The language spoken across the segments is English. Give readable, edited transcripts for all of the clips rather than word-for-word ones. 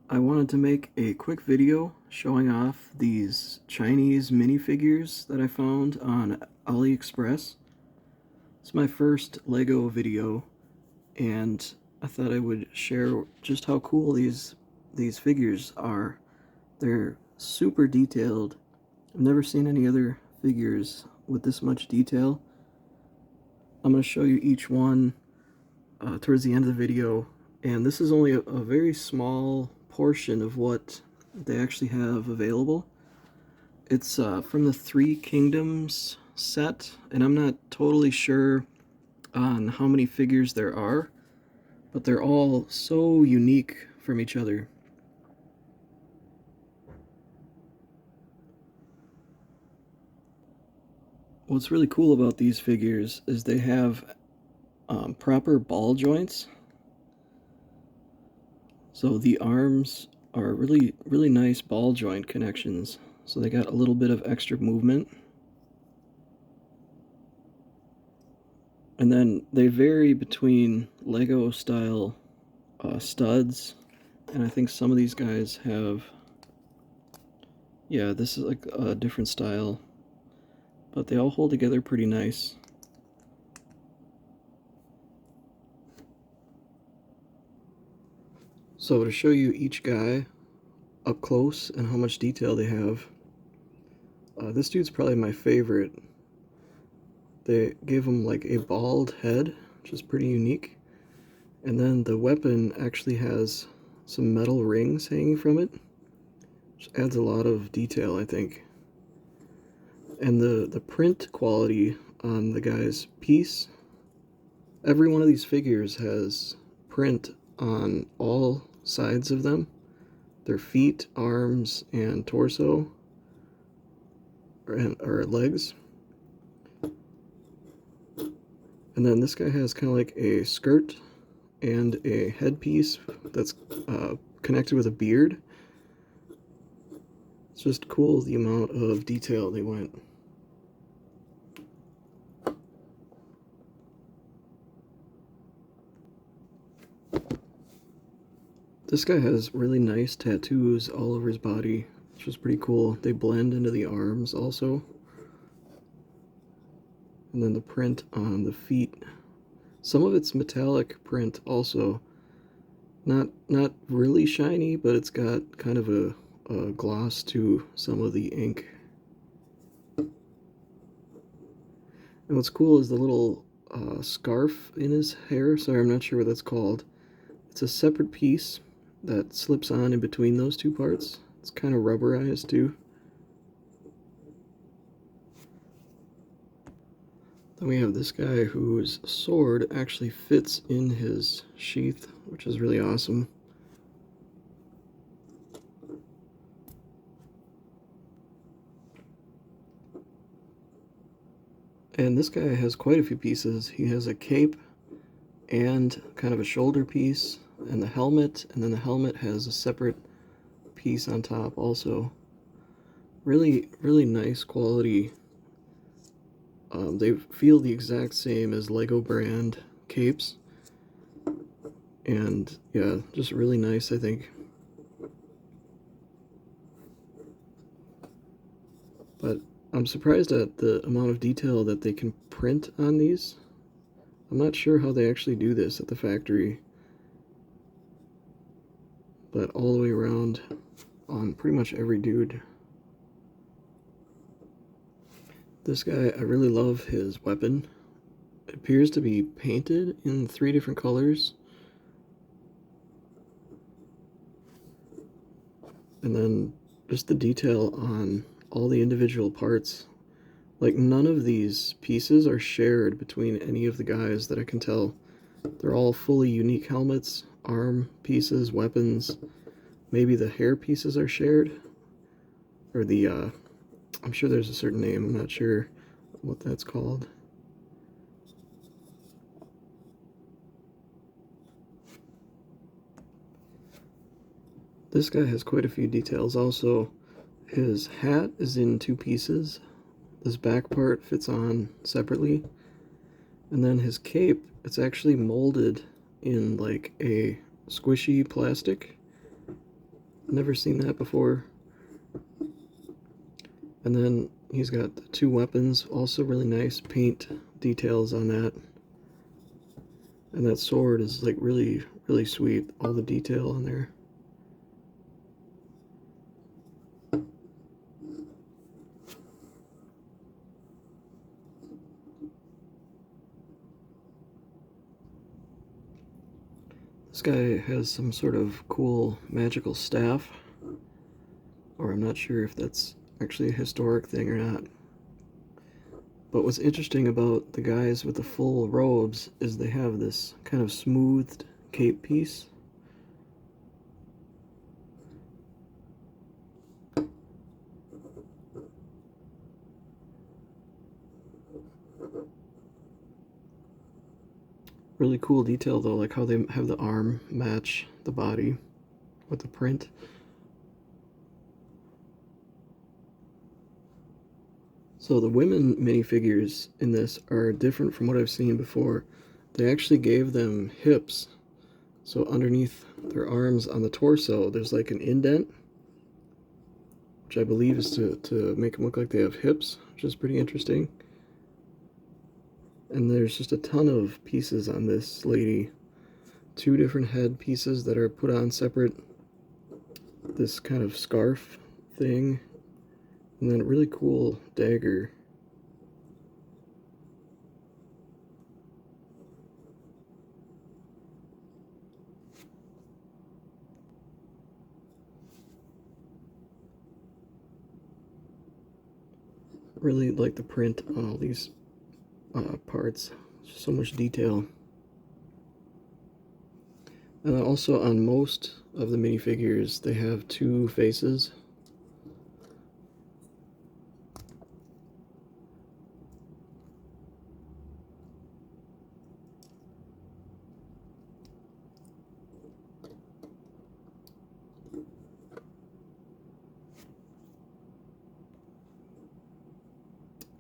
I wanted to make a quick video showing off these Chinese minifigures that I found on AliExpress. It's my first Lego video, and I thought I would share just how cool these figures are. They're super detailed. I've never seen any other figures with this much detail. I'm going to show you each one towards the end of the video, and this is only a very small portion of what they actually have available. It's from the Three Kingdoms set, and I'm not totally sure on how many figures there are, but they're all so unique from each other. What's really cool about these figures is they have proper ball joints. So the arms are really nice ball joint connections. So they got a little bit of extra movement. And then they vary between Lego style studs, and I think some of these guys have, yeah, this is like a different style, but they all hold together pretty nice. So to show you each guy up close and how much detail they have, this dude's probably my favorite. They gave him like a bald head, which is pretty unique. And then the weapon actually has some metal rings hanging from it, which adds a lot of detail, I think. And the print quality on the guy's piece, every one of these figures has print on all sides of them. Their feet, arms, and torso, or legs. And then this guy has kind of like a skirt and a headpiece that's connected with a beard. It's just cool the amount of detail they went. This guy has really nice tattoos all over his body, which is pretty cool. They blend into the arms also. And then the print on the feet. Some of it's metallic print also. Not really shiny, but it's got kind of a gloss to some of the ink. And what's cool is the little scarf in his hair. Sorry, I'm not sure what that's called. It's a separate piece that slips on in between those two parts. It's kind of rubberized too. Then we have this guy whose sword actually fits in his sheath, which is really awesome. And this guy has quite a few pieces. He has a cape and kind of a shoulder piece and the helmet, and then the helmet has a separate piece on top also. Really nice quality. They feel the exact same as Lego brand capes, and yeah, just really nice, I think. But I'm surprised at the amount of detail that they can print on these. I'm not sure how they actually do this at the factory, but all the way around on pretty much every dude. This guy, I really love his weapon. It appears to be painted in 3 different colors. And then just the detail on all the individual parts. Like, none of these pieces are shared between any of the guys that I can tell. They're all fully unique helmets, arm pieces, weapons. Maybe the hair pieces are shared. Or the, I'm sure there's a certain name, I'm not sure what that's called. This guy has quite a few details also. His hat is in 2 pieces. This back part fits on separately. And then his cape, it's actually molded in like a squishy plastic. Never seen that before. And then he's got the two weapons, also really nice paint details on that. And that sword is like really, really sweet, all the detail on there. This guy has some sort of cool magical staff, or I'm not sure if that's actually a historic thing or not. But what's interesting about the guys with the full robes is they have this kind of smoothed cape piece. Really cool detail though, like how they have the arm match the body with the print. So the women minifigures in this are different from what I've seen before. They actually gave them hips. So underneath their arms on the torso, there's like an indent, which I believe is to make them look like they have hips, which is pretty interesting. And there's just a ton of pieces on this lady. Two different head pieces that are put on separate. This kind of scarf thing. And then a really cool dagger. Really like the print on all these parts. So much detail. And also on most of the minifigures, they have two faces.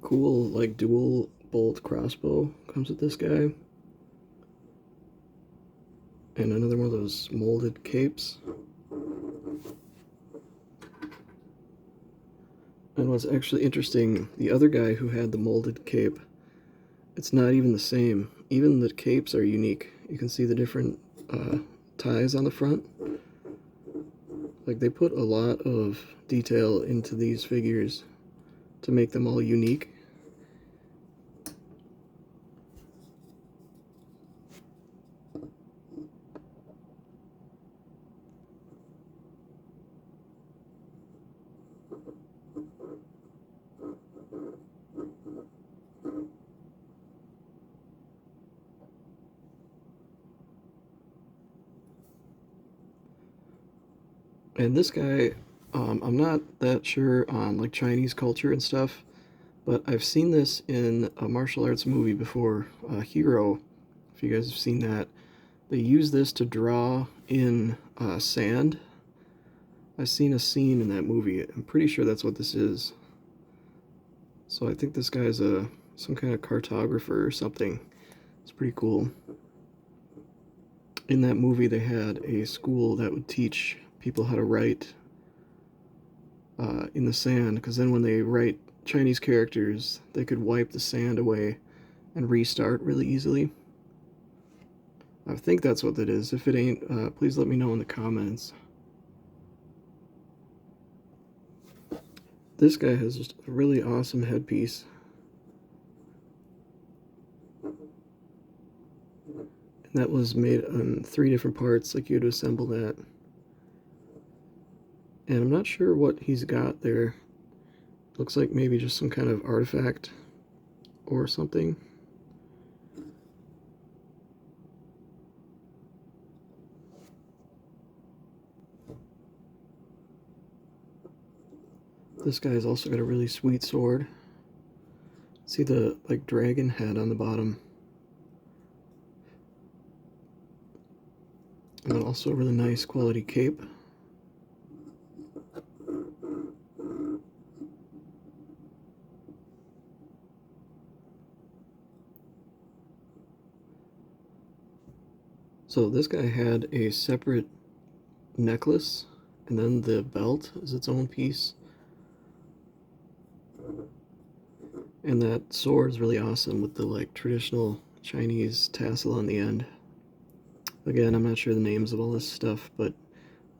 Cool, like dual bolt crossbow comes with this guy. And another one of those molded capes. And what's actually interesting, the other guy who had the molded cape, it's not even the same. Even the capes are unique. You can see the different ties on the front. Like, they put a lot of detail into these figures to make them all unique. And this guy, I'm not that sure on like Chinese culture and stuff, but I've seen this in a martial arts movie before, Hero, if you guys have seen that. They use this to draw in sand. I've seen a scene in that movie. I'm pretty sure that's what this is. So I think this guy's some kind of cartographer or something. It's pretty cool. In that movie, they had a school that would teach people how to write in the sand, because then when they write Chinese characters, they could wipe the sand away and restart really easily. I think that's what that is. If it ain't, please let me know in the comments. This guy has just a really awesome headpiece. And that was made on 3 different parts, like you had to assemble that. And I'm not sure what he's got there. Looks like maybe just some kind of artifact or something. This guy's also got a really sweet sword. See the like dragon head on the bottom. And then also a really nice quality cape. So this guy had a separate necklace and then the belt is its own piece. And that sword is really awesome with the like traditional Chinese tassel on the end. Again, I'm not sure the names of all this stuff, but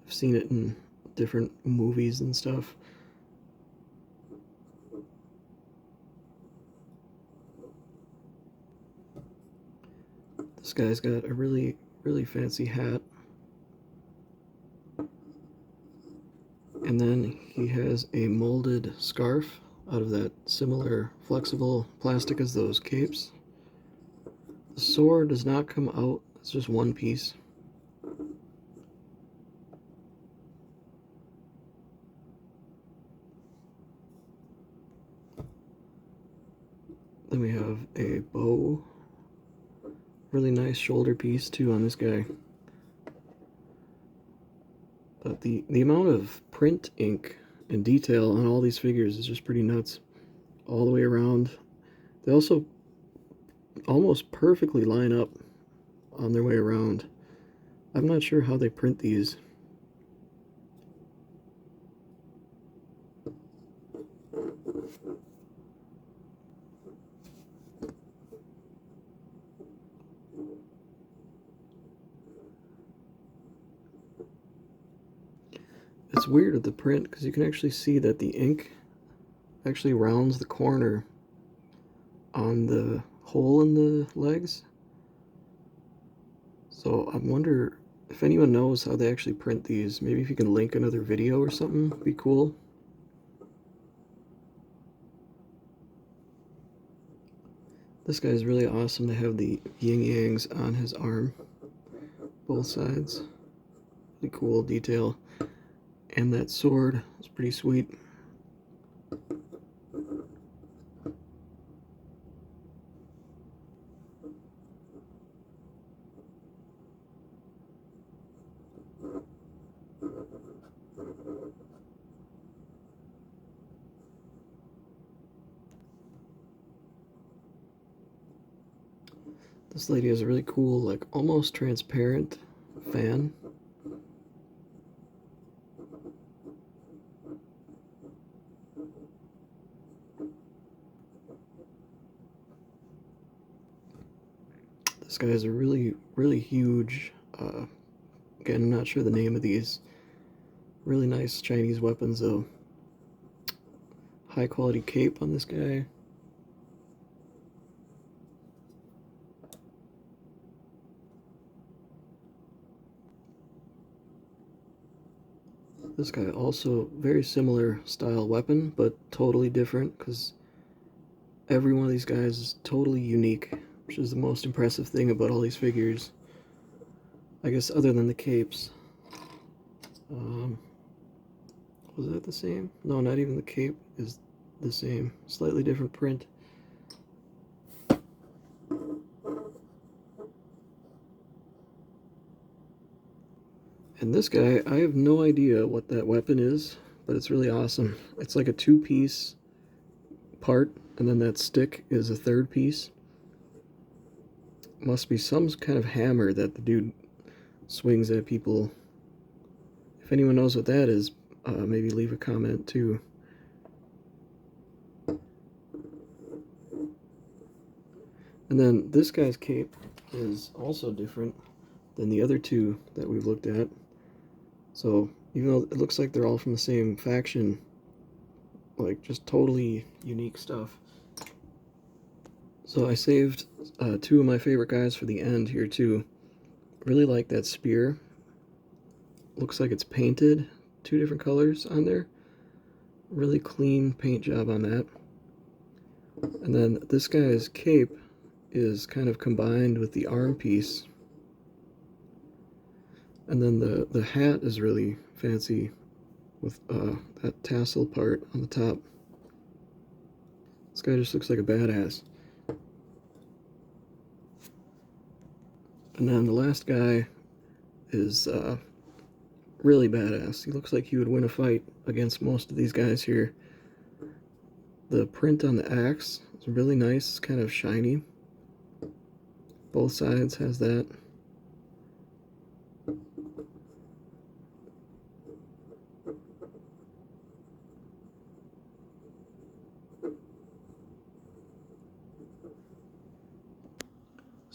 I've seen it in different movies and stuff. This guy's got a really, really fancy hat. And then he has a molded scarf out of that similar flexible plastic as those capes. The sword does not come out, it's just one piece. Then we have a bow. Really nice shoulder piece too on this guy. But the amount of print ink and detail on all these figures is just pretty nuts. All the way around. They also almost perfectly line up on their way around. I'm not sure how they print these. It's weird with the print because you can actually see that the ink actually rounds the corner on the hole in the legs. So I wonder if anyone knows how they actually print these. Maybe if you can link another video or something, it'd be cool. This guy's really awesome. They have the yin-yangs on his arm, both sides. Really cool detail. And that sword is pretty sweet. This lady has a really cool, like almost transparent fan. This guy has a really, really huge, again, I'm not sure the name of these. Really nice Chinese weapons though. High quality cape on this guy. This guy also very similar style weapon, but totally different because every one of these guys is totally unique, which is the most impressive thing about all these figures. I guess other than the capes. Was that the same? No, not even the cape is the same. Slightly different print. And this guy, I have no idea what that weapon is, but it's really awesome. It's like a two-piece part, and then that stick is a third piece. Must be some kind of hammer that the dude swings at people. If anyone knows what that is, maybe leave a comment too. And then this guy's cape is also different than the other two that we've looked at. So even though it looks like they're all from the same faction, like just totally unique stuff. So I saved two of my favorite guys for the end here too. Really like that spear. Looks like it's painted, two different colors on there. Really clean paint job on that. And then this guy's cape is kind of combined with the arm piece. And then the hat is really fancy with that tassel part on the top. This guy just looks like a badass. And then the last guy is really badass. He looks like he would win a fight against most of these guys here. The print on the axe is really nice. It's kind of shiny. Both sides has that.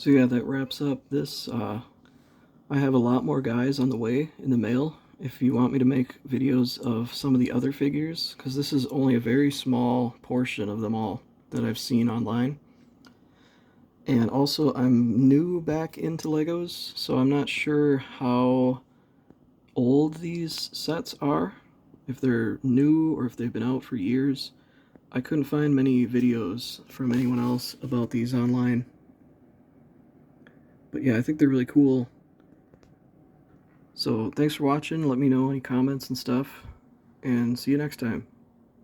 So yeah, that wraps up this. I have a lot more guys on the way in the mail if you want me to make videos of some of the other figures, because this is only a very small portion of them all that I've seen online. And also, I'm new back into Legos, so I'm not sure how old these sets are, if they're new or if they've been out for years. I couldn't find many videos from anyone else about these online. But yeah, I think they're really cool. So thanks for watching. Let me know any comments and stuff, and see you next time.